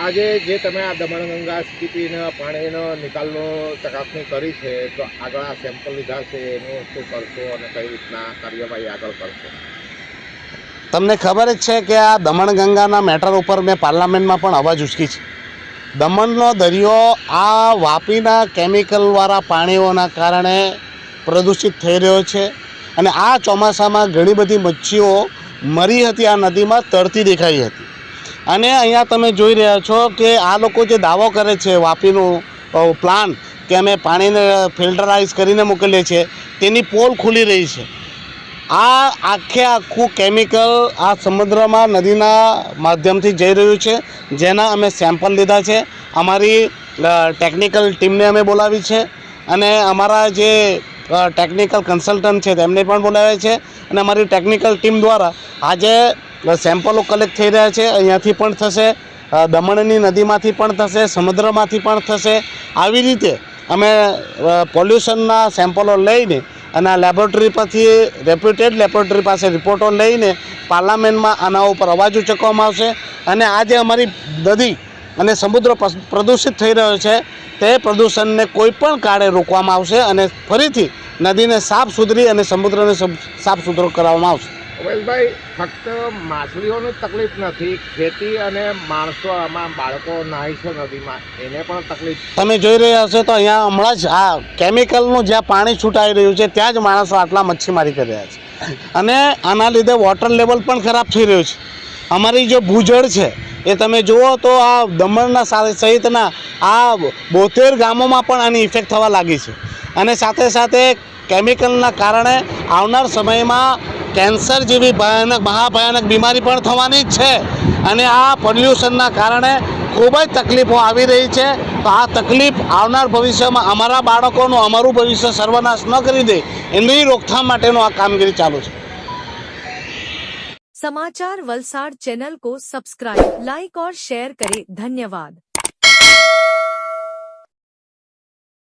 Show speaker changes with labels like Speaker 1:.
Speaker 1: આજે જે તમે આ દમણગંગા સ્થિતિને પાણીનો નિકાલનો ચકાસણી કરી છે, તો આગળ આ સેમ્પલ લીધા છે એનું શું કરશો અને કઈ રીતના કાર્યવાહી આગળ કરશો?
Speaker 2: તમને ખબર જ છે કે આ દમણગંગાના મેટર ઉપર મેં પાર્લામેન્ટમાં પણ અવાજ ઉચકી છે. દમણનો દરિયો આ વાપીના કેમિકલવાળા પાણીઓના કારણે પ્રદૂષિત થઈ રહ્યો છે અને આ ચોમાસામાં ઘણી બધી મચ્છીઓ મરી હતી, આ નદીમાં તરતી દેખાઈ હતી. અને અહીંયા તમે જોઈ રહ્યા છો કે આ લોકો જે દાવો કરે છે વાપીનું પ્લાન્ટ કે અમે પાણીને ફિલ્ટરાઇઝ કરીને મોકલીએ છીએ, તેની પોલ ખુલી રહી છે. આ આખું કેમિકલ આ સમુદ્રમાં નદીના માધ્યમથી જઈ રહ્યું છે, જેના અમે સેમ્પલ લીધા છે. અમારી ટેકનિકલ ટીમને અમે બોલાવી છે અને અમારા જે ટેકનિકલ કન્સલ્ટન્ટ છે તેમને પણ બોલાવ્યા છે અને અમારી ટેકનિકલ ટીમ દ્વારા આજે સેમ્પલો કલેક્ટ થઈ રહ્યા છે. અહીંયાથી પણ થશે, દમણની નદીમાંથી પણ થશે, સમુદ્રમાંથી પણ થશે. આવી રીતે અમે પોલ્યુશનના સેમ્પલો લઈને અને આ લેબોરેટરી પરથી રેપ્યુટેડ લેબોરેટરી પાસે રિપોર્ટો લઈને પાર્લામેન્ટમાં આના ઉપર અવાજ ઉચકવામાં આવશે અને આ જે અમારી નદી અને સમુદ્ર પ્રદૂષિત થઈ રહ્યો છે તે પ્રદૂષણને કોઈ પણ કાળે રોકવામાં આવશે અને ફરીથી નદીને સાફ સુથરી અને સમુદ્રને સાફ સુથરો કરવામાં આવશે.
Speaker 1: ઉમેશભાઈ, ફક્ત માછલીઓની તકલીફ નથી, ખેતી અને માણસો, આમાં બાળકો નાહી છે નદીમાં, એને પણ તકલીફ.
Speaker 2: તમે જોઈ રહ્યા હશો તો અહીંયા હમણાં જ આ કેમિકલનું જ્યાં પાણી છૂટાઈ રહ્યું છે ત્યાં જ માણસો આટલા મચ્છીમારી કરી રહ્યા છે અને આના લીધે વોટર લેવલ પણ ખરાબ થઈ રહ્યું છે. અમારી જે ભૂજળ છે એ તમે જુઓ તો આ દમણના સહિતના આ 72 ગામોમાં પણ આની ઇફેક્ટ થવા લાગી છે અને સાથે સાથે કેમિકલના કારણે આવનાર સમયમાં કેન્સર જેવી મહાભયાનક બીમારી પણ થવાની જ છે અને આ પોલ્યુશનના કારણે ખૂબ જ તકલીફો આવી રહી છે. તો આ તકલીફ આવનાર ભવિષ્યમાં અમારા બાળકોનું, અમારું ભવિષ્ય સર્વનાશ ન કરી દે એની રોકથામ માટેનું આ કામગીરી ચાલુ છે.
Speaker 3: समाचार वलसाड चैनल को सब्सक्राइब, लाइक और शेयर करें। धन्यवाद।